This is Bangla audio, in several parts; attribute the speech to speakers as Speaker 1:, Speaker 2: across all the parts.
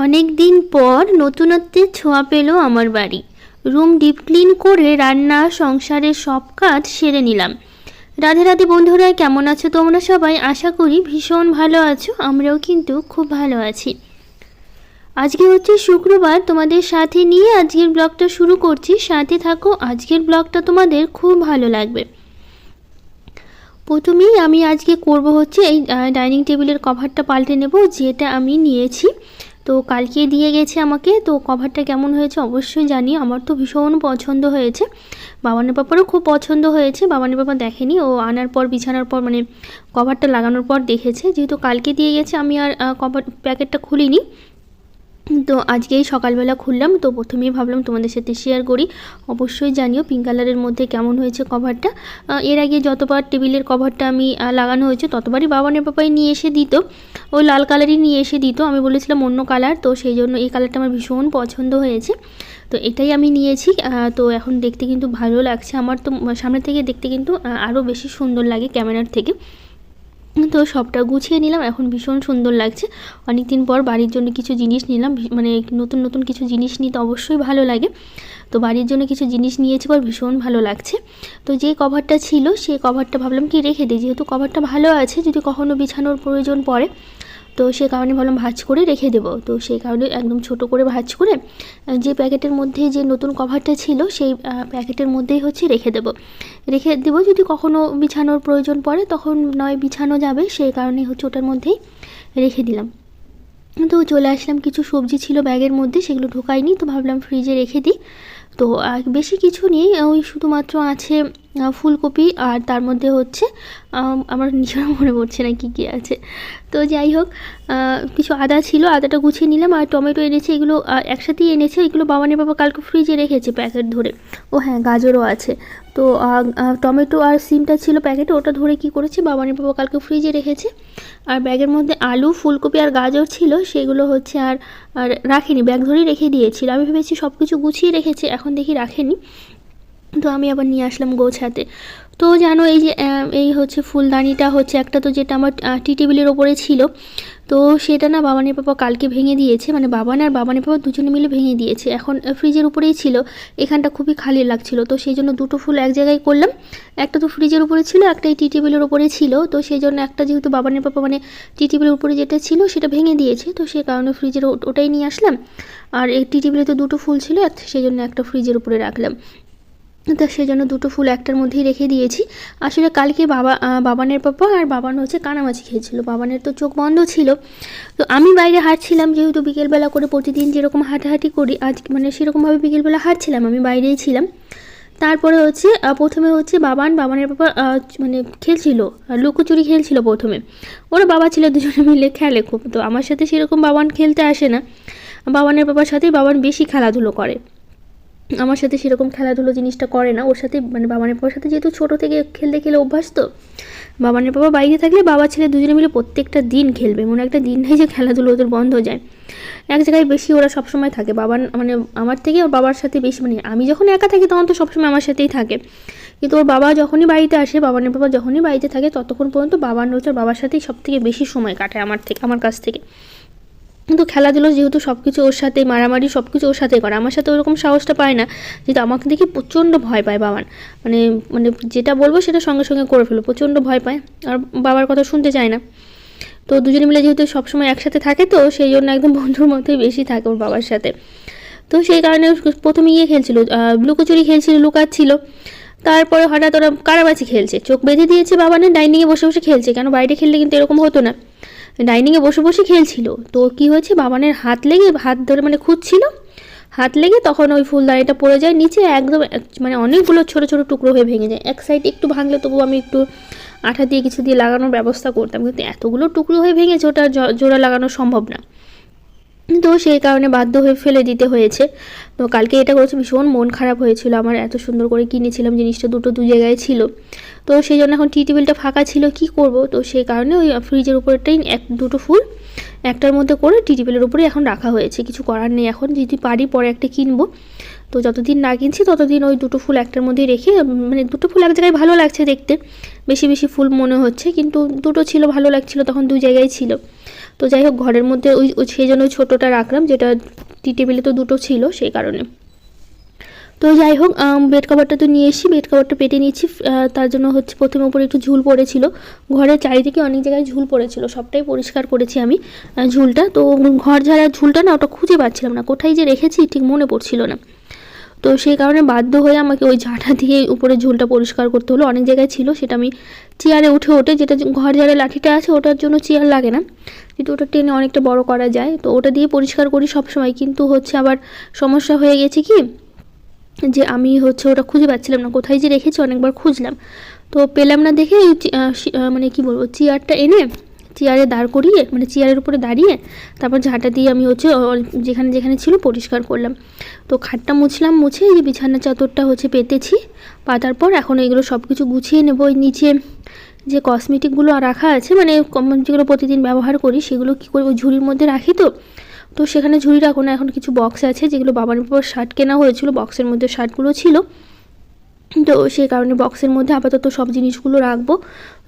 Speaker 1: অনেক দিন পর নতুনত্বের ছোঁয়া পেল আমার বাড়ি। রুম ডিপ ক্লিন করে রান্না সংসারের সব কাজ সেরে নিলাম। রাধে রাধে বন্ধুরা, কেমন আছো তোমরা সবাই? আশা করি ভীষণ ভালো আছো। আমরাও কিন্তু খুব ভালো আছি। আজকে হচ্ছে শুক্রবার, তোমাদের সাথে নিয়ে আজকের ব্লগটা শুরু করছি। সাথে থাকো, আজকের ব্লগটা তোমাদের খুব ভালো লাগবে। প্রথমেই আমি আজকে করব হচ্ছে এই ডাইনিং টেবিলের কভারটা পাল্টে নেব, যেটা আমি নিয়েছি। তো কালকে দিয়ে গেছে আমাকে। তো কভারটা কেমন হয়েছে অবশ্যই জানি। আমার তো ভীষণ পছন্দ হয়েছে, বাবানের পাপারও খুব পছন্দ হয়েছে। বাবানের পাপা দেখেনি, ও আনার পর বিছানার পর মানে কভারটা লাগানোর পর দেখেছে। যেহেতু কালকে দিয়ে গেছে, আমি আর কভার প্যাকেটটা খুলিনি। তো আজকেই সকালবেলা খুললাম। তো প্রথমেই ভাবলাম তোমাদের সাথে শেয়ার করি। অবশ্যই জানিও পিঙ্ক কালারের মধ্যে কেমন হয়েছে কভারটা। এর আগে যতবার টেবিলের কভারটা আমি লাগানো হয়েছে ততবারই বাবানের পাপাই নিয়ে এসে দিত, ওই লাল কালারই নিয়ে এসে দিত। আমি বলেছিলাম অন্য কালার, তো সেই জন্য এই কালারটা আমার ভীষণ পছন্দ হয়েছে। তো এটাই আমি নিয়েছি। তো এখন দেখতে কিন্তু ভালো লাগছে। আমার তো সামনে থেকে দেখতে কিন্তু আরও বেশি সুন্দর লাগে ক্যামেরার থেকে। তো সবটা গুছিয়ে নিলাম, এখন ভীষণ সুন্দর লাগছে। অনেক দিন পর বাড়ির জন্য কিছু জিনিস নিলাম, মানে নতুন নতুন কিছু জিনিস নিতে অবশ্যই ভালো লাগে। তো বাড়ির জন্য কিছু জিনিস নিয়েছি, পর ভীষণ ভালো লাগছে। তো যে কভারটা ছিল সেই কভারটা ভাবলাম কি রেখে দিই, যেহেতু কভারটা ভালো আছে, যদি কখনো বিছানোর প্রয়োজন পড়ে তো সে কারণে ভাবলাম ভাঁজ করে রেখে দেবো। তো সেই কারণে একদম ছোট করে ভাঁজ করে যে প্যাকেটের মধ্যে যে নতুন কভারটা ছিল সেই প্যাকেটের মধ্যেই হচ্ছে রেখে দেবো। যদি কখনো বিছানোর প্রয়োজন পড়ে তখন নয় বিছানো যাবে, সেই কারণে হচ্ছে ওটার মধ্যেই রেখে দিলাম। তো চলে আসলাম, কিছু সবজি ছিল ব্যাগের মধ্যে, সেগুলো ঢোকাইনি, তো ভাবলাম ফ্রিজে রেখে দিই। তো বেশি কিছু নেই, ওই শুধুমাত্র আছে ফুলকপি, আর তার মধ্যে হচ্ছে আমার নিজেরও মনে পড়ছে না কী কী আছে। তো যাই হোক, কিছু আদা ছিল, আদাটা গুছিয়ে নিলাম। আর টমেটো এনেছে, এগুলো একসাথেই এনেছে। এগুলো বাবানের বাবা কালকে ফ্রিজে রেখেছে প্যাকেট ধরে। ও হ্যাঁ, গাজরও আছে। তো টমেটো আর সিমটা ছিল প্যাকেটে, ওটা ধরে কি করেছে বাবানের বাবা কালকে ফ্রিজে রেখেছে। আর ব্যাগের মধ্যে আলু, ফুলকপি আর গাজর ছিল, সেগুলো হচ্ছে আর রাখেনি, ব্যাগ ধরেই রেখে দিয়েছিল। আমি ভেবেছি সব কিছু গুছিয়ে রেখেছে, এখন দেখি রাখেনি। তো আমি আবার নিয়ে আসলাম গোছাতে। তো জানো এই যে এই হচ্ছে ফুলদানিটা হচ্ছে একটা, তো যেটা আমার টি টেবিলের ওপরে ছিল, তো সেটা না বাবানের পাপা কালকে ভেঙে দিয়েছে, মানে বাবান আর বাবানের পাপা দুজনে মিলে ভেঙে দিয়েছে। এখন ফ্রিজের উপরেই ছিল, এখানটা খুবই খালি লাগছিল, তো সেই জন্য দুটো ফুল এক জায়গায় করলাম। একটা তো ফ্রিজের উপরে ছিল, একটা এই টি টেবিলের উপরে ছিল। তো সেই জন্য একটা যেহেতু বাবানের পাপা মানে টি টেবিলের উপরে যেটা ছিল সেটা ভেঙে দিয়েছে, তো সেই কারণে ফ্রিজের ওটাই নিয়ে আসলাম। আর এই টি টেবিলে তো দুটো ফুল ছিল, সেই জন্য একটা ফ্রিজের উপরে রাখলাম। তো সেই জন্য দুটো ফুল একটার মধ্যেই রেখে দিয়েছি। আসলে কালকে বাবানের পাপা আর বাবান হচ্ছে কানামাছি খেয়েছিল। বাবানের তো চোখ বন্ধ ছিল। তো আমি বাইরে হাঁটছিলাম, যেহেতু বিকেলবেলা করে প্রতিদিন যেরকম হাঁটাহাঁটি করি, আজ মানে সেরকমভাবে বিকেলবেলা হাঁটছিলাম, আমি বাইরেই ছিলাম। তারপরে হচ্ছে প্রথমে হচ্ছে বাবানের পাপা মানে খেলছিল, লুকোচুরি খেলছিল প্রথমে। ওরা বাবা ছেলে দুজনে মিলে খেলে খুব। তো আমার সাথে সেরকম বাবান খেলতে আসে না, বাবানের পাপার সাথেই বাবান বেশি খেলাধুলো করে। আমার সাথে সেরকম খেলাধুলো জিনিসটা করে না। ওর সাথে মানে বাবানের বাবার সাথে যেহেতু ছোটো থেকে খেলতে খেলে অভ্যাস, তো বাবানের বাবা বাইরে থাকলে বাবা ছেলে দুজনে মিলে প্রত্যেকটা দিন খেলবে। মনে একটা দিন নেই যে খেলাধুলো ওদের বন্ধ যায়। এক জায়গায় বেশি ওরা সবসময় থাকে। বাবান মানে আমার থেকে ওর বাবার সাথে বেশি, মানে আমি যখন একা থাকি তখন তো সবসময় আমার সাথেই থাকে, কিন্তু ওর বাবা যখনই বাড়িতে আসে, বাবানের বাবা যখনই বাড়িতে থাকে ততক্ষণ পর্যন্ত বাবার হচ্ছে বাবার সাথেই সব থেকে বেশি সময় কাটায় আমার কাছ থেকে। কিন্তু খেলাধুলো যেহেতু সব কিছু ওর সাথে, মারামারি সব কিছু ওর সাথে করে, আমার সাথে ওরকম সাহসটা পায় না। যেহেতু আমাকে দেখে প্রচণ্ড ভয় পায় বাবান, মানে মানে যেটা বলবো সেটা সঙ্গে সঙ্গে করে ফেলো, প্রচণ্ড ভয় পায় আর বাবার কথা শুনতে চায় না। তো দুজনে মিলে যেহেতু সবসময় একসাথে থাকে, তো সেই জন্য একদম বন্ধুর মতোই বেশি থাকে ওর বাবার সাথে। তো সেই কারণে প্রথমে খেলছিল, লুকোচুরি খেলছিল, লুকাচ্ছিল। তারপরে হঠাৎ ওরা কারাবাচি খেলছে, চোখ বেঁধে দিয়েছে বাবানের, ডাইনিংয়ে বসে বসে খেলছে। কেন বাইরে খেললে কিন্তু এরকম হতো না, ডাইনিংয়ে বসে বসে খেলছিল। তো কি হয়েছে, বাবানের হাত লেগে, হাত ধরে মানে খুঁজছিল, হাত লেগে তখন ওই ফুলদানিটা পড়ে যায় নিচে, একদম মানে অনেকগুলো ছোটো ছোটো টুকরো হয়ে ভেঙে যায়। এক সাইড একটু ভাঙলে তবু আমি একটু আঠা দিয়ে কিছু দিয়ে লাগানোর ব্যবস্থা করতাম, কিন্তু এতগুলো টুকরো হয়ে ভেঙেছে, ওটা জোড়া লাগানো সম্ভব না। তো সেই কারণে বাধ্য হয়ে ফেলে দিতে হয়েছে। তো কালকে এটা করেছে, ভীষণ মন খারাপ হয়েছিল আমার। এত সুন্দর করে কিনেছিলাম জিনিসটা, দু জায়গায় ছিল। তো সেই জন্য এখন টি টেবিলটা ফাঁকা ছিল, কি করব। তো সেই কারণে ওই ফ্রিজের উপরটাই দুটো ফুল একটার মধ্যে করে টি টেবিলের উপরে এখন রাখা হয়েছে। কিছু করার নেই, এখন যদি পারি পরে একটা কিনবো। তো যতদিন না কিনছি ততদিন ওই দুটো ফুল একটার মধ্যেই রেখে, মানে দুটো ফুল এক জায়গায় ভালো লাগছে দেখতে, বেশি বেশি ফুল মনে হচ্ছে, কিন্তু দুটো ছিল ভালো লাগছিল তখন, দু জায়গায় ছিল। তো যাই হোক ঘরের মধ্যে ওই সেই জন্য ছোটোটা রাখলাম, যেটা টি টেবিলে তো দুটো ছিল সেই কারণে। তো যাই হোক বেড কভারটা তো নিয়ে এসেছি, বেড কভারটা পেতে নিচ্ছি। তার জন্য হচ্ছে প্রথমে উপরে একটু ঝুল পড়েছিল, ঘরের চারিদিকে অনেক জায়গায় ঝুল পড়েছিল, সবটাই পরিষ্কার করেছি আমি ঝুলটা। তো ঘর ঝাড়ার ঝুলটা না ওটা খুঁজে পাচ্ছিলাম না, কোথায় যে রেখেছি ঠিক মনে পড়ছিল না। তো সেই কারণে বাধ্য হয়ে আমাকে ওই ঝাঁটা দিয়ে উপরে ঝুলটা পরিষ্কার করতে হলো। অনেক জায়গায় ছিল, সেটা আমি চেয়ারে উঠে যেটা ঘর ঝাড়ে লাঠিটা আছে ওটার জন্য চেয়ার লাগে না, কিন্তু ওটা টেনে অনেকটা বড় করা যায়, তো ওটা দিয়ে পরিষ্কার করি সব সময়। কিন্তু হচ্ছে আবার সমস্যা হয়ে গেছে কি যে আমি হচ্ছে ওটা খুঁজে পাচ্ছিলাম না, কোথায় যে রেখেছি অনেকবার খুঁজলাম, তো পেলাম না দেখে মানে কি বলবো, চেয়ারটা এনে চেয়ারে দাঁড় করিয়ে মানে চেয়ারের উপরে দাঁড়িয়ে তারপর ঝাঁটা দিয়ে আমি হচ্ছে যেখানে যেখানে ছিল পরিষ্কার করলাম। তো খাটটা মুছলাম, মুছে এই যে বিছানা চাদরটা হচ্ছে পেতেছি, পাতার পর এখন এগুলো সব কিছু গুছিয়ে নেবো। ওই নিচে যে কসমেটিকগুলো রাখা আছে মানে যেগুলো প্রতিদিন ব্যবহার করি সেগুলো কী করবো, ঝুড়ির মধ্যে রাখি। তো সেখানে ঝুড়ি রাখো না, এখন কিছু বক্স আছে যেগুলো বাবার উপর শার্ট কেনা হয়েছিল, বক্সের মধ্যে শার্টগুলো ছিল, তো সেই কারণে বক্সের মধ্যে আপাতত সব জিনিসগুলো রাখবো।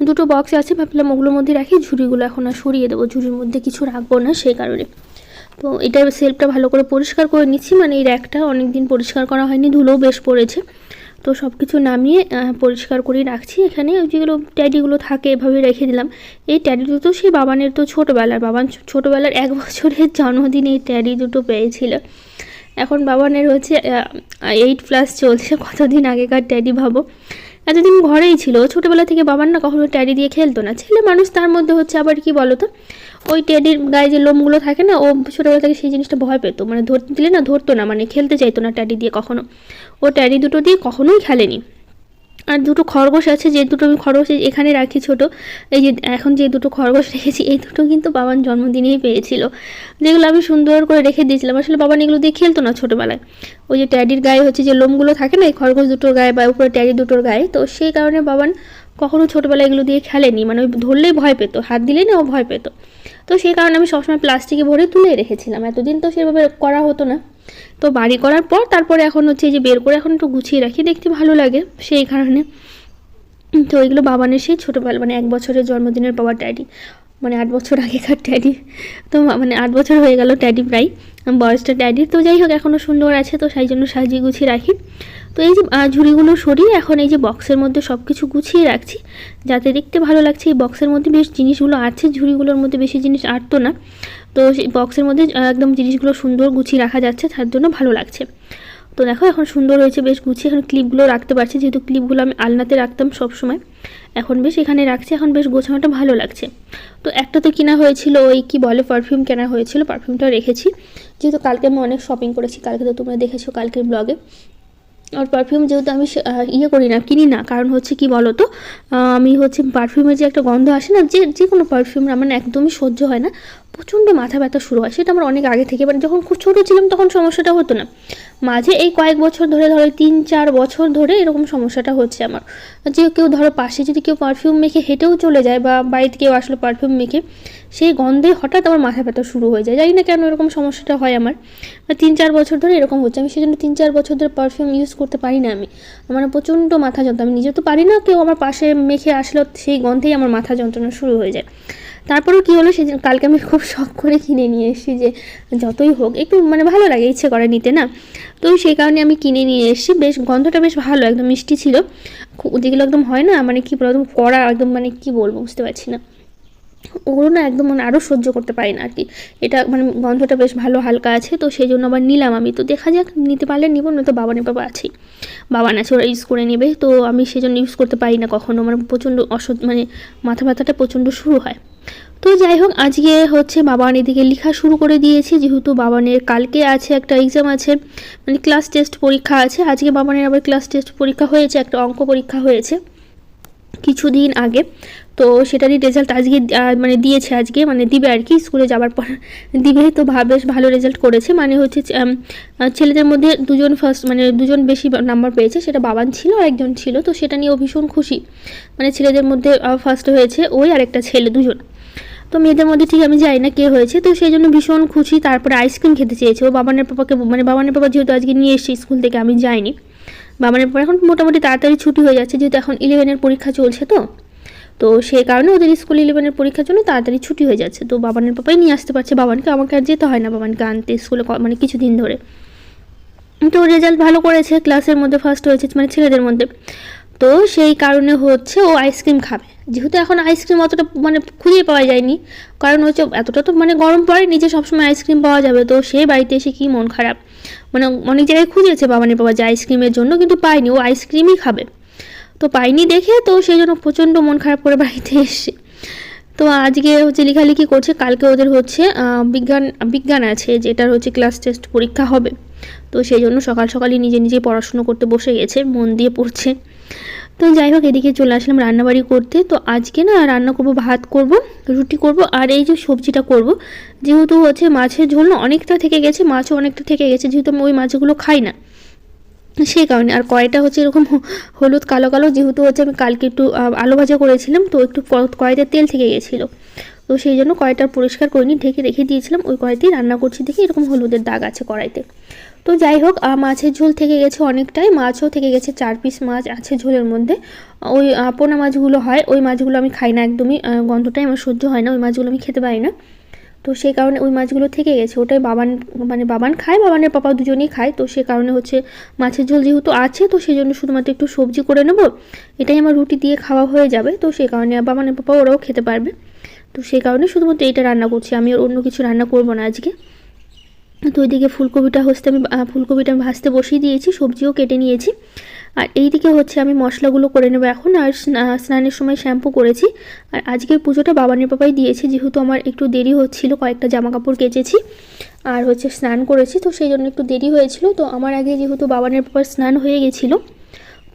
Speaker 1: দুটো বক্স আছে, ভাবলাম ওগুলোর মধ্যে রাখি, ঝুড়িগুলো এখন আর সরিয়ে দেবো, ঝুড়ির মধ্যে কিছু রাখবো না সেই কারণে। তো এটা সেলফটা ভালো করে পরিষ্কার করে নিচ্ছি, মানে এই র্যাকটা অনেক দিন পরিষ্কার করা হয়নি, ধুলোও বেশ পড়েছে। তো সব কিছু নামিয়ে পরিষ্কার করে রাখছি। এখানে যেগুলো ট্যাডিগুলো থাকে এভাবে রেখে দিলাম। এই ট্যাডি দুটো সেই বাবানের তো ছোটোবেলার, বাবান ছোটোবেলার 1 বছরের জন্মদিনে এই ট্যাডি দুটো পেয়েছিল। এখন বাবানের হচ্ছে 8+ চলছে, কতদিন আগেকার ট্যাডি ভাবো। এতদিন ঘরেই ছিল, ছোটোবেলা থেকে বাবার না কখনো ট্যাডি দিয়ে খেলতো না, ছেলে মানুষ, তার মধ্যে হচ্ছে আবার কি বলো তো, ওই ট্যাডির গায়ে যে লোমগুলো থাকে না, ও ছোটোবেলা থেকে সেই জিনিসটা ভয় পেতো, মানে ধরতে দিলে না ধরতো না, মানে খেলতে চাইতো না ট্যাডি দিয়ে কখনো। ও ট্যাডি দুটো দিয়ে কখনোই খেলেনি। আর দুটো খরগোশ আছে, যে দুটো আমি খরগোশ এখানে রাখি ছোট, এই যে এখন যে দুটো খরগোশ রেখেছি এই দুটো কিন্তু বাবার জন্মদিনেই পেয়েছিল, যেগুলো আমি সুন্দর করে রেখে দিয়েছিলাম। আসলে বাবা এগুলো দিয়ে খেলতো না ছোটোবেলায়, ওই যে ট্যাডির গায়ে হচ্ছে যে লোমগুলো থাকে না এই খরগোশ দুটোর গায়ে বা উপরে ট্যাডি দুটোর গায়ে, তো সেই কারণে বাবান কখনো ছোটোবেলায় এগুলো দিয়ে খেলেনি, মানে ওই ধরলেই ভয় পেতো, হাত দিলেই না ও ভয় পেতো। তো সেই কারণে আমি সবসময় প্লাস্টিকে ভরে তুলে রেখেছিলাম, এতদিন তো সেভাবে করা হতো না। তো বাড়ি করার পর তারপরে এখন হচ্ছে এই যে বের করে এখন একটু গুছিয়ে রাখি, দেখতে ভালো লাগে সেই কারণে। তো এগুলো বাবানের সেই ছোটোবেলা মানে 1 বছরের জন্মদিনের বাবার ট্যাডি, মানে 8 বছর আগেকার ট্যাডি, তো মানে 8 বছর হয়ে গেল ট্যাডি প্রায় বয়সটা ট্যাডির। তো যাই হোক এখনও সুন্দর আছে, তো সেই জন্য সাজিয়ে গুছিয়ে রাখি। তো এই যে ঝুড়িগুলো সরিয়ে এখন এই যে বক্সের মধ্যে সব কিছু গুছিয়ে রাখছি, যাতে দেখতে ভালো লাগছে। এই বক্সের মধ্যে বেশ জিনিসগুলো আছে, ঝুড়িগুলোর মধ্যে বেশি জিনিস আটতো না, তো সেই বক্সের মধ্যে একদম জিনিসগুলো সুন্দর গুছিয়ে রাখা যাচ্ছে, তার জন্য ভালো লাগছে। তো দেখো এখন সুন্দর হয়েছে, বেশ গুছিয়ে এখন ক্লিপগুলো রাখতে পারছি, যেহেতু ক্লিপগুলো আমি আলনাতে রাখতাম সব সময়, এখন বেশ এখানে রাখছি, এখন বেশ গোছানোটা ভালো লাগছে। তো একটা তো কেনা হয়েছিল, ওই কি বলে পারফিউম কেনা হয়েছিল, পারফিউমটা রেখেছি, যেহেতু কালকে আমি অনেক শপিং করেছি, কালকে তো তোমরা দেখেছো কালকের ব্লগে। আর পারফিউম যেহেতু আমি করি না, কিনি না, কারণ হচ্ছে কি বলো তো, আমি হচ্ছে পারফিউমের যে একটা গন্ধ আসে না, যে কোনো পারফিউম আমার একদমই সহ্য হয় না, প্রচণ্ড মাথা ব্যথা শুরু হয়। সেটা আমার অনেক আগে থেকে, মানে যখন খুব ছোটো ছিলাম তখন সমস্যাটা হতো না, মাঝে এই কয়েক বছর ধরে, ধরো 3-4 বছর ধরে এরকম সমস্যাটা হচ্ছে আমার। যে কেউ ধরো পাশে যদি কেউ পারফিউম মেখে হেঁটেও চলে যায়, বা বাড়িতে কেউ আসলো পারফিউম মেখে, সেই গন্ধে হঠাৎ আমার মাথা ব্যথা শুরু হয়ে যায়, জানি না কেন এরকম সমস্যাটা হয় আমার। 3-4 বছর ধরে এরকম হচ্ছে, আমি সেই জন্য 3-4 বছর ধরে পারফিউম ইউজ করতে পারি না। আমার প্রচণ্ড মাথা যন্ত্রণা, আমি নিজে তো পারি না, কেউ আমার পাশে মেখে আসলো সেই গন্ধেই আমার মাথা যন্ত্রণা শুরু হয়ে যায়। তারপরেও কী হলো, সেদিন কালকে আমি খুব শখ করে কিনে নিয়ে এসেছি, যে যতই হোক একটু মানে ভালো লাগে, ইচ্ছে করে নিতে না, তো সেই কারণে আমি কিনে নিয়ে এসেছি। বেশ গন্ধটা বেশ ভালো, একদম মিষ্টি ছিল, যেগুলো একদম হয় না মানে কি একদম কড়া, একদম মানে কি বলবো বুঝতে পারছি না, ওগুলো না একদম মানে আরও সহ্য করতে পারি না আর কি। এটা মানে গন্ধটা বেশ ভালো হালকা আছে, তো সেই জন্য আবার নিলাম আমি। তো দেখা যাক, নিতে পারলে নিব, না তো বাবানের বাবা আছেই, বাবান আছে, ওরা ইউজ করে নেবে। তো আমি সেই জন্য ইউজ করতে পারি না কখনো, আমার প্রচণ্ড মানে মাথা ব্যথাটা প্রচণ্ড শুরু হয়। তো যাই হোক আজকে হচ্ছে বাবান এদিকে লেখা শুরু করে দিয়েছে, যেহেতু বাবানের কালকে আছে একটা এক্সাম আছে, মানে ক্লাস টেস্ট পরীক্ষা আছে। আজকে বাবানের আবার ক্লাস টেস্ট পরীক্ষা হয়েছে, একটা অঙ্ক পরীক্ষা হয়েছে কিছুদিন আগে, তো সেটারই রেজাল্ট আজকে মানে দিয়েছে, আজকে মানে দিবে আর কি, স্কুলে যাওয়ার পর দিবে। তো বেশ ভালো রেজাল্ট করেছে, মানে হচ্ছে ছেলেদের মধ্যে 2জন ফার্স্ট, মানে 2জন বেশি নাম্বার পেয়েছে, সেটা বাবান ছিল আর একজন ছিল, তো সেটা নিয়ে ও ভীষণ খুশি, মানে ছেলেদের মধ্যে ফার্স্ট হয়েছে ওই আর একটা ছেলে, 2জন। তো মেয়েদের মধ্যে ঠিক আমি জানি না কে হয়েছে, তো সেই জন্য ভীষণ খুশি। তারপরে আইসক্রিম খেতে চেয়েছে ও বাবানের পাপাকে, মানে বাবানের পাপা যেহেতু আজকে নিয়ে এসেছে স্কুল থেকে, আমি যাইনি। বাবানের পর এখন মোটামুটি তাড়াতাড়ি ছুটি হয়ে যাচ্ছে, যেহেতু এখন 11-এর পরীক্ষা চলছে, তো সেই কারণে ওদের স্কুল 11-এর পরীক্ষার জন্য তাড়াতাড়ি ছুটি হয়ে যাচ্ছে। তো বাবানের পাপাই নিয়ে আসতে পারছে বাবানকে, আমাকে আর যেতে হয় না বাবানকে আনতে স্কুলে মানে কিছুদিন ধরে। তো রেজাল্ট ভালো করেছে, ক্লাসের মধ্যে ফার্স্ট হয়েছে মানে ছেলেদের মধ্যে। তো সেই কারণে হচ্ছে ও আইসক্রিম খাবে, যেহেতু এখন আইসক্রিম অতটা মানে খুঁজে পাওয়া যায়নি, কারণ হচ্ছে এতটা তো মানে গরম পড়েনি যে সবসময় আইসক্রিম পাওয়া যাবে। তো সেই বাড়িতে এসে কি মন খারাপ, মানে অনেক জায়গায় খুঁজেছে বাবানের বাবা যে আইসক্রিমের জন্য, কিন্তু পায়নি, ও আইসক্রিমই খাবে। তো পাইনি দেখে তো সেই জন্য প্রচণ্ড মন খারাপ করে বাড়িতে এসে তো আজকে হচ্ছে লেখালেখি করছে। কালকে ওদের হচ্ছে বিজ্ঞান আছে, যেটার হচ্ছে ক্লাস টেস্ট পরীক্ষা হবে। তো সেই জন্য সকাল সকালই নিজে পড়াশুনো করতে বসে গেছে, মন দিয়ে পড়ছে। তো যাই হোক, এদিকে চলে আসলাম রান্নাবাড়ি করতে। তো আজকে না রান্না করব, ভাত করব, রুটি করব, আর এই যে সবজিটা করব। যেহেতু হচ্ছে মাছের ঝোল না অনেকটা থেকে গেছে, মাছও অনেকটা থেকে গেছে, যেহেতু আমি ওই মাছগুলো খাই না সেই কারণে। আর কড়াইটা হচ্ছে এরকম হলুদ কালো কালো, যেহেতু হচ্ছে আমি কালকে একটু আলু ভাজা করেছিলাম, তো একটু কড়াইতে তেল থেকে গেছিলো। তো সেই জন্য কড়াইটা পরিষ্কার করিনি, ঢেকে রেখে দিয়েছিলাম। ওই কড়াইতেই রান্না করছি দেখে এরকম হলুদের দাগ আছে কড়াইতে। তো যাই হোক, মাছের ঝোল থেকে গেছে অনেকটাই, মাছও থেকে গেছে, 4 পিস মাছ আছে ঝোলের মধ্যে। ওই পোনা মাছগুলো হয়, ওই মাছগুলো আমি খাই না একদমই, গন্ধটাই আমার সহ্য হয় না, ওই মাছগুলো আমি খেতে পারি না। তো সেই কারণে ওই মাছগুলো থেকে গেছে, ওটাই বাবান খায়, বাবানের পাপা দুজনেই খায়। তো সে কারণে হচ্ছে মাছের ঝোল যেহেতু আছে, তো সেই জন্য শুধুমাত্র একটু সবজি করে নেব, এটাই আমার রুটি দিয়ে খাওয়া হয়ে যাবে। তো সেই কারণে বাবানের পাপা ওরাও খেতে পারবে। তো সেই কারণে শুধুমাত্র এইটা রান্না করছি, আমি আর অন্য কিছু রান্না করব না আজকে। তো ওইদিকে ফুলকপিটা আমি ভাজতে বসিয়ে দিয়েছি, সবজিও কেটে নিয়েছি। আর এইদিকে হচ্ছে আমি মশলাগুলো করে নেবো এখন। আর স্নানের সময় শ্যাম্পু করেছি। আর আজকের পুজোটা বাবানের পাপাই দিয়েছে, যেহেতু আমার একটু দেরি হচ্ছিল, কয়েকটা জামা কাপড় কেচেছি আর হচ্ছে স্নান করেছি, তো সেই জন্য একটু দেরি হয়েছিল। তো আমার আগে যেহেতু বাবানের পাপার স্নান হয়ে গেছিলো,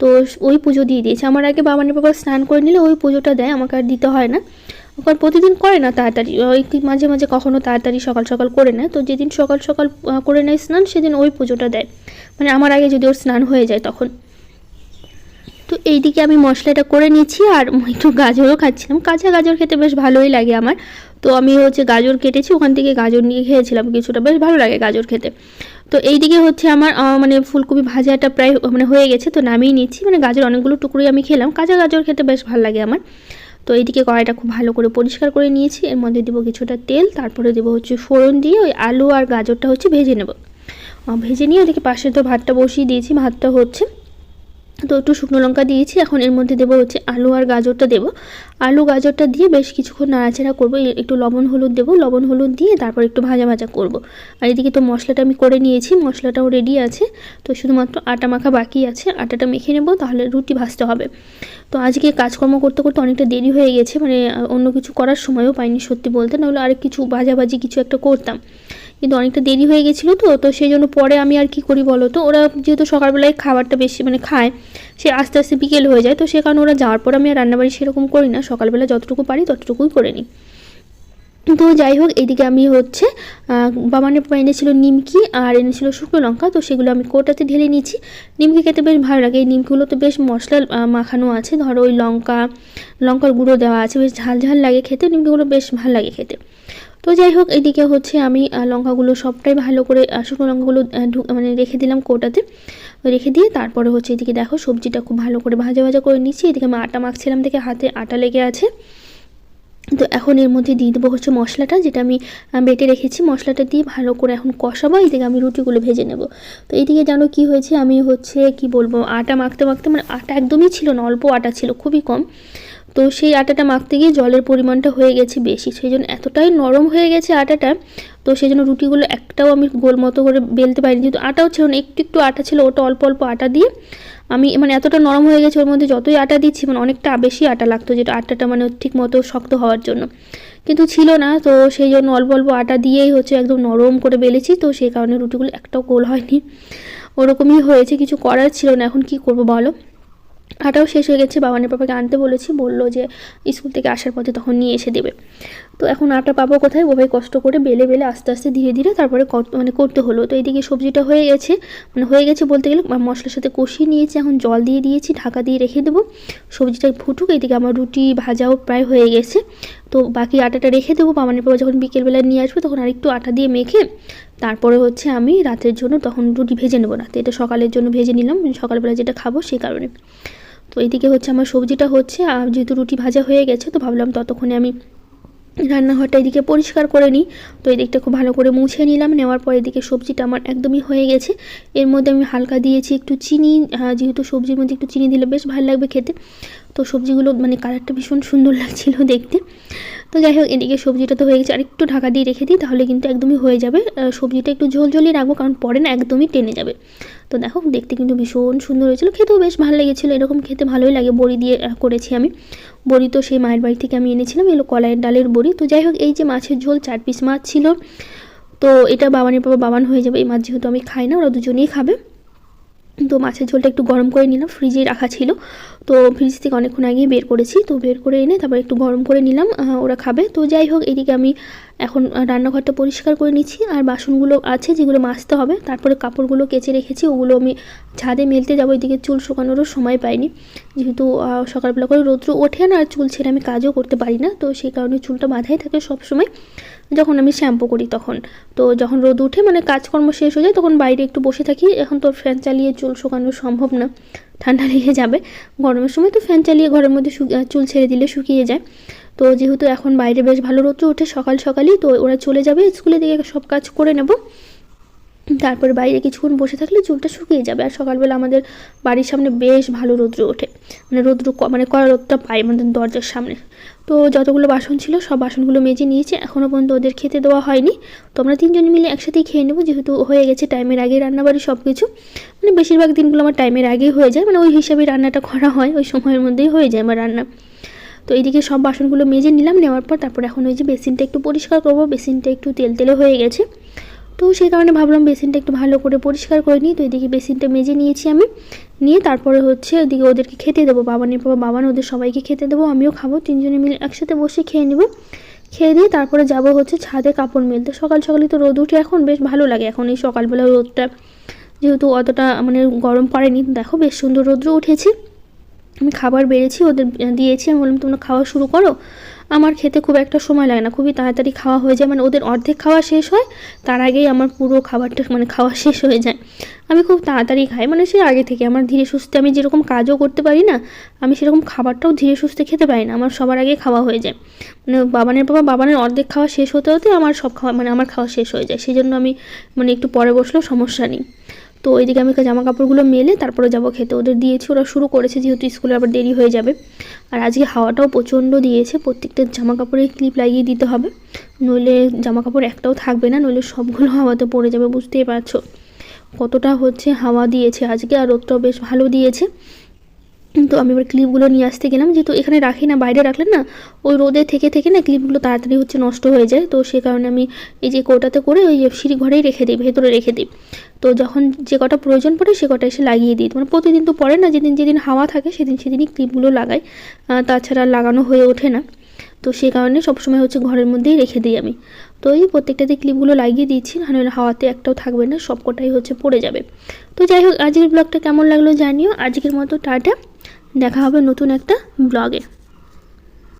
Speaker 1: তো ওই পুজো দিয়ে দিয়েছে। আমার আগে বাবানের পাপা স্নান করে নিলে ওই পুজোটা দেয়, আমাকে আর দিতে হয় না। ওখানে প্রতিদিন করে না তাড়াতাড়ি, ওই মাঝে মাঝে কখনো তাড়াতাড়ি সকাল সকাল করে নেয়। তো যেদিন সকাল সকাল করে নেয় স্নান, সেদিন ওই পুজোটা দেয়, মানে আমার আগে যদি ওর স্নান হয়ে যায় তখন। তো এইদিকে আমি মশলাটা করে নিচ্ছি, আর একটু গাজরও খাচ্ছিলাম। কাঁচা গাজর খেতে বেশ ভালোই লাগে আমার। তো আমি হচ্ছে গাজর কেটেছি, ওখান থেকে গাজর নিয়ে খেয়েছিলাম কিছুটা, বেশ ভালো লাগে গাজর খেতে। তো এইদিকে হচ্ছে আমার মানে ফুলকপি ভাজাটা প্রায় মানে হয়ে গেছে, তো নামিয়ে নিচ্ছি। মানে গাজর অনেকগুলো টুকরোই আমি খেলাম, কাঁচা গাজর খেতে বেশ ভালো লাগে আমার। তো এইদিকে কড়াইটা খুব ভালো করে পরিষ্কার করে নিয়েছি, এর মধ্যে দেবো কিছুটা তেল, তারপরে দেবো হচ্ছে ফোড়ন দিয়ে ওই আলু আর গাজরটা হচ্ছে ভেজে নেব। ভেজে নিয়ে ওদিকে পাশে তো ভাতটা বসিয়ে দিয়েছি, ভাতটা হচ্ছে। তো একটু শুকনো লঙ্কা দিয়েছি, এখন এর মধ্যে দেবো হচ্ছে আলু আর গাজরটা দেবো। আলু গাজরটা দিয়ে বেশ কিছুক্ষণ নাড়াচাড়া করবো, একটু লবণ হলুদ দেবো, লবণ হলুদ দিয়ে তারপর একটু ভাজা ভাজা করবো। আর এদিকে তো মশলাটা আমি করে নিয়েছি, মশলাটাও রেডি আছে। তো শুধুমাত্র আটা মাখা বাকি আছে, আটাটা মেখে নেবো, তাহলে রুটি ভাজতে হবে। তো আজকে কাজকর্ম করতে করতে অনেকটা দেরি হয়ে গেছে, মানে অন্য কিছু করার সময়ও পাইনি সত্যি বলতে, নাহলে আরেক কিছু ভাজাভাজি কিছু একটা করতাম, কিন্তু অনেকটা দেরি হয়ে গেছিলো। তো সেই জন্য পরে আমি আর কি করি বলো তো, ওরা যেহেতু সকালবেলায় খাবারটা বেশি মানে খায়, সে আস্তে আস্তে বিকেল হয়ে যায়। তো সে কারণে ওরা যাওয়ার পর আমি আর রান্নাবাড়ি সেরকম করি না, সকালবেলা যতটুকু পারি ততটুকুই করে নিই। তো যাই হোক, এদিকে আমি হচ্ছে বাবানের পাপা এনেছিল নিমকি আর এনেছিল শুকনো লঙ্কা, তো সেগুলো আমি কৌটাতে ঢেলে নিচ্ছি। নিমকি খেতে বেশ ভালো লাগে, এই নিমকিগুলো তো বেশ মশলা মাখানো আছে, ধরো ওই লঙ্কার গুঁড়ো দেওয়া আছে, বেশ ঝাল ঝাল লাগে খেতে, নিমকিগুলো বেশ ভালো লাগে খেতে। তো যাই হোক, এদিকে হচ্ছে আমি লঙ্কাগুলো সবটাই ভালো করে শুকনো লঙ্কাগুলো মানে রেখে দিলাম কৌটাতে, রেখে দিয়ে তারপরে হচ্ছে এদিকে দেখো সবজিটা খুব ভালো করে ভাজা ভাজা করে নিচ্ছি। এদিকে আমি আটা মাখছিলাম দেখে হাতে আটা লেগে আছে। তো এখন এর মধ্যে দিয়ে দেবো হচ্ছে মশলাটা, যেটা আমি বেটে রেখেছি, মশলাটা দিয়ে ভালো করে এখন কষাবো। এইদিকে আমি রুটিগুলো ভেজে নেব। তো এইদিকে জানো কি হয়েছে, আমি হচ্ছে কি বলবো, আটা মাখতে মাখতে মানে আটা একদমই ছিল না, অল্প আটা ছিল, খুবই কম। তো সেই আটাটা মাখতে গিয়ে জলের পরিমাণটা হয়ে গেছে বেশি, সেই জন্য এতটাই নরম হয়ে গেছে আটাটা। তো সেই জন্য রুটিগুলো একটাও আমি গোল মতো করে বেলতে পারিনি, যেহেতু আটাও ছিল না, একটু একটু আটা ছিল, ওটা অল্প অল্প আটা দিয়ে আমি মানে এতটা নরম হয়ে গেছে, ওর মধ্যে যতই আটা দিচ্ছি মানে অনেকটা বেশি আটা লাগতো, যেটা আটাটা মানে ঠিক মতো শক্ত হওয়ার জন্য, কিন্তু ছিল না। তো সেই জন্য অল্প অল্প আটা দিয়েই হচ্ছে একদম নরম করে বেলেছি। তো সেই কারণে রুটিগুলো একটাও গোল হয়নি, ওরকমই হয়েছে, কিছু করার ছিল না, এখন কি করবো বলো। আটাও শেষ হয়ে গেছে, বাবানের পাপাকে আনতে বলেছি, বললো যে স্কুল থেকে আসার পথে তখন নিয়ে এসে দেবে। তো এখন আটা পাবো কোথায়, ওভাবে কষ্ট করে বেলে বেলে আস্তে আস্তে ধীরে ধীরে তারপরে মানে করতে হলো। তো এইদিকে সবজিটা হয়ে গেছে, মানে হয়ে গেছে বলতে গেলে মশলার সাথে কষিয়ে নিয়েছি, এখন জল দিয়ে দিয়েছি, ঢাকা দিয়ে রেখে দেবো, সবজিটা ফুটুক। এইদিকে আমার রুটি ভাজাও প্রায় হয়ে গেছে। তো বাকি আটাটা রেখে দেবো, বাবানের পাপা যখন বিকেলবেলা নিয়ে আসবে তখন আরেকটু আটা দিয়ে মেখে তারপরে হচ্ছে আমি রাতের জন্য তখন রুটি ভেজে নেবো। রাতে এটা সকালের জন্য ভেজে নিলাম, সকালবেলা যেটা খাবো সেই কারণে। তো এইদিকে হচ্ছে আমার সবজিটা হচ্ছে, আর যেহেতু রুটি ভাজা হয়ে গেছে তো ভাবলাম ততক্ষণে আমি রান্নাঘরটা এদিকে পরিষ্কার করে নিই। তো এদিকটা খুব ভালো করে মুছে নিলাম, নেওয়ার পর এদিকে সবজিটা আমার একদমই হয়ে গেছে। এর মধ্যে আমি হালকা দিয়েছি একটু চিনি, যেহেতু সবজির মধ্যে একটু চিনি দিলে বেশ ভালো লাগবে খেতে। তো সবজিগুলো মানে কালারটা ভীষণ সুন্দর লাগছিল দেখতে। তো যাই হোক, এদিকে সবজিটা তো হয়ে গেছে, আর একটু ঢাকা দিয়ে রেখে দিই, তাহলে কিন্তু একদমই হয়ে যাবে। সবজিটা একটু ঝোলঝোলই রাখবো, কারণ পরে না একদমই টেনে যাবে। তো দেখো দেখতে কিন্তু ভীষণ সুন্দর হয়েছিল, খেতেও বেশ ভালো লেগেছিলো। এরকম খেতে ভালোই লাগে, বড়ি দিয়ে করেছি আমি। বড়ি তো সেই মায়ের বাড়ি থেকে আমি এনেছিলাম, এগুলো কলাইয়ের ডালের বড়ি। তো যাই হোক, এই যে মাছের ঝোল 4 পিস মাছ ছিল, তো এটা বাবানের বাবা বাবান হয়ে যাবে। এই মাছ যেহেতু আমি খাই না, ওরা দুজনেই খাবে। তো মাছের ঝোলটা একটু গরম করে নিলাম, ফ্রিজে রাখা ছিল, তো ফ্রিজ থেকে অনেকক্ষণ আগেই বের করেছি। তো বের করে এনে তারপর একটু গরম করে নিলাম, ওরা খাবে। তো যাই হোক, এদিকে আমি এখন রান্নাঘরটা পরিষ্কার করে নিচ্ছি, আর বাসনগুলো আছে যেগুলো মাজতে হবে। তারপরে কাপড়গুলো কেচে রেখেছি, ওগুলো আমি ছাদে মেলতে যাবো। এদিকে চুল শুকানোরও সময় পাইনি, যেহেতু সকালবেলা করে রৌদ্র ওঠে না, আর চুল ছেড়ে আমি কাজও করতে পারি না। তো সেই কারণে চুলটা বাঁধাই থাকে সবসময় যখন আমি শ্যাম্পু করি তখন। তো যখন রোদ উঠে মানে কাজকর্ম শেষ হয়ে যায়, তখন বাইরে একটু বসে থাকি। এখন তো ফ্যান চালিয়ে চুল শুকানো সম্ভব না, ঠান্ডা লেগে যাবে। গরমের সময় তো ফ্যান চালিয়ে ঘরের মধ্যে চুল ছেড়ে দিলে শুকিয়ে যায়। তো যেহেতু এখন বাইরে বেশ ভালো রোদ ওঠে সকালই, তো ওরা চলে যাবে স্কুলে, দিকে সব কাজ করে নেব। তারপরে বাইরে কিছুক্ষণ বসে থাকলে চুলটা শুকিয়ে যাবে। আর সকালবেলা আমাদের বাড়ির সামনে বেশ ভালো রৌদ্র ওঠে, মানে মানে কড়া রোদটা পাই আমাদের দরজার সামনে। তো যতগুলো বাসন ছিল সব বাসনগুলো মেজে নিয়েছি, এখনও পর্যন্ত ওদের খেতে দেওয়া হয়নি। তো আমরা 3 জন মিলে একসাথেই খেয়ে নেবো, যেহেতু হয়ে গেছে টাইমের আগে রান্নাবাড়ি সব কিছু। মানে বেশিরভাগ দিনগুলো আমার টাইমের আগেই হয়ে যায়, মানে ওই হিসাবে রান্নাটা করা হয়, ওই সময়ের মধ্যেই হয়ে যায় আমার রান্না। তো এইদিকে সব বাসনগুলো মেজে নিলাম, নেওয়ার পর তারপর এখন ওই যে বেসিনটা একটু পরিষ্কার করবো। বেসিনটা একটু তেলে হয়ে গেছে, তো সেই কারণে ভাবলাম বেসিনটা একটু ভালো করে পরিষ্কার করে নিই। তো এদিকে বেসিনটা মেজে নিয়েছি আমি, নিয়ে তারপরে হচ্ছে ওদিকে ওদেরকে খেতে দেবো। বাবানের বাবা বাবান ওদের সবাইকে খেতে দেবো, আমিও খাবো। 3 জনে মিলে একসাথে বসে খেয়ে নেব। খেয়ে দিয়ে তারপরে যাব হচ্ছে ছাদে কাপড় মেলতে। সকালই তো রোদ উঠে, এখন বেশ ভালো লাগে। এখন এই সকালবেলা রোদটা যেহেতু অতটা মানে গরম পড়েনি, দেখো বেশ সুন্দর রৌদ্র উঠেছে। আমি খাবার বেড়েছি, ওদের দিয়েছি। আমি বললাম তোমরা খাওয়া শুরু করো, আমার খেতে খুব একটা সময় লাগে না, খুবই তাড়াতাড়ি খাওয়া হয়ে যায়। মানে ওদের অর্ধেক খাওয়া শেষ হয়, তার আগেই আমার পুরো খাবারটা মানে খাওয়া শেষ হয়ে যায়। আমি খুব তাড়াতাড়ি খাই, মানে সে আগে থেকে আমার ধীরে সুস্থে, আমি যেরকম কাজও করতে পারি না, আমি সেরকম খাবারটাও ধীরে সুস্থে খেতে পারি না, আমার সবার আগে খাওয়া হয়ে যায়। মানে বাবানের অর্ধেক খাওয়া শেষ হতে হতে আমার সব খাওয়া মানে আমার খাওয়া শেষ হয়ে যায়। সেই জন্য আমি মানে একটু পরে বসলেও সমস্যা নেই। তো ওইদিকে আমি জামা কাপড়গুলো মেলে তারপরে যাবো খেতে। ওদের দিয়েছি, ওরা শুরু করেছে, যেহেতু স্কুলে আবার দেরি হয়ে যাবে। আর আজকে হাওয়াটাও প্রচণ্ড দিয়েছে, প্রত্যেকটা জামা কাপড়ে ক্লিপ লাগিয়ে দিতে হবে, নইলে জামা কাপড় একটাও থাকবে না, নইলে সবগুলো হাওয়াতে পড়ে যাবে। বুঝতেই পারছো কতটা হচ্ছে হাওয়া দিয়েছে আজকে, আর রোদটাও বেশ ভালো দিয়েছে। তো আমি এবার ক্লিপগুলো নিয়ে আসতে গেলাম, যেহেতু এখানে রাখি না, বাইরে রাখলে না ওই রোদে থেকে না ক্লিপগুলো তাড়াতাড়ি হচ্ছে নষ্ট হয়ে যায়। তো সে কারণে আমি এই যে কৌটাতে করে ওই সিঁড়ি ঘরেই রেখে দিই, ভেতরে রেখে দিই। তো যখন যে কটা প্রয়োজন পড়ে সে কটা এসে লাগিয়ে দিই। মানে প্রতিদিন তো পড়ে না, যেদিন হাওয়া থাকে সেদিনই ক্লিপগুলো লাগাই, তাছাড়া লাগানো হয়ে ওঠে না। তো সেই কারণে সবসময় হচ্ছে ঘরের মধ্যেই রেখে দিই আমি। তো এই প্রত্যেকটাতে ক্লিপগুলো লাগিয়ে দিচ্ছি, নাহলে হাওয়াতে একটাও থাকবে না, সব কটাই হচ্ছে পড়ে যাবে। তো যাই হোক, আজকের ব্লগটা কেমন লাগলো জানিও। আজকের মতো টাটা, দেখা হবে নতুন একটা ব্লগে।